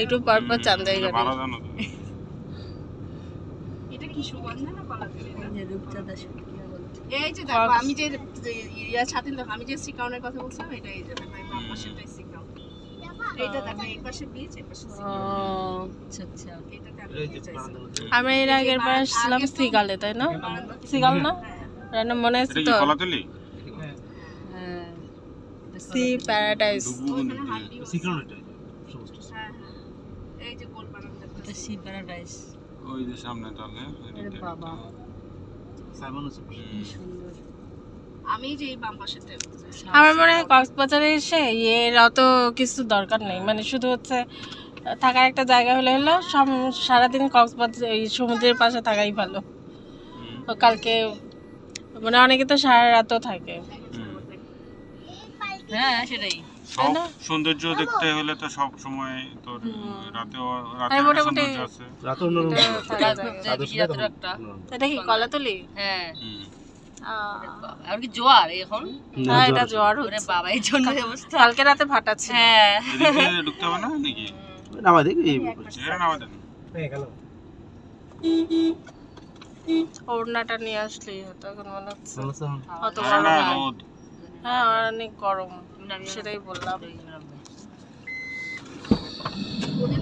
একটু পরপর চান্দাই গাড়ি। ভালো জানো তো। এটা কি সুগন্ধা না কলাতলি? রূপচাঁদা শুটকি। এই যে দেখো আমি যে ইয়া ছাতিন দেখো আমি যে সিকাউনের কথা বলছিলাম এটা এই যে দেখো এই বাম পাশেরটাই সিকাউন। এইটা দেখো এই পাশে বিচ এই পাশে সিকাউন। আচ্ছা আচ্ছা। এটাতে আমি যেতে চাইছি। আমরা এর আগের বার আসলাম সিগালে, তাই না? সিগাল না? রান্না মনে আছে এটা কি তো? কলাতলি? হ্যাঁ। Sea paradise. ওখানে হান্ডি সিক্রেট এটা সমস্ত হ্যাঁ হ্যাঁ এই যে গোল বানানো দেখো সি প্যারাডাইস। ওই যে সামনে তাহলে আরে বাবা সাইমন আছে সুন্দর। আমি যে এই বাম পাশেরটাই বলতে চাইছি। আমার মনে হয় কক্সবাজারে এসে এর অত কিছু দরকার নেই, মানে শুধু হচ্ছে থাকার একটা জায়গা হলে হলো, সারাদিন কক্সবাজার এই সমুদ্রের পাশে থাকাই ভালো। তো কালকে মানে অনেকে তো সারা রাতও থাকে। হ্যাঁ সেটাই। সব সৌন্দর্য দেখতে হলে তো সব সময় তো রাতেও রাতে মোটামুটি সৌন্দর্য আছে। রাত অন্য এটা কি কলাতলি? হ্যাঁ আহ, আর কি জোয়ার এখন হ্যাঁ এটা জোয়ার ওরে হচ্ছে। বাবা এই জন্য এই অবস্থা কালকে রাতে ফাটা ছিল। হ্যাঁ এদিকে ঢুকতে হবে না নাকি? নামা দেখি এরা নামা দেন। ওড়নাটা নিয়ে আসলেই হতো, এখন মনে হচ্ছে অত না, গরম। রোদ। হ্যাঁ অনেক গরম, সেটাই বললাম। নামবে। ওদের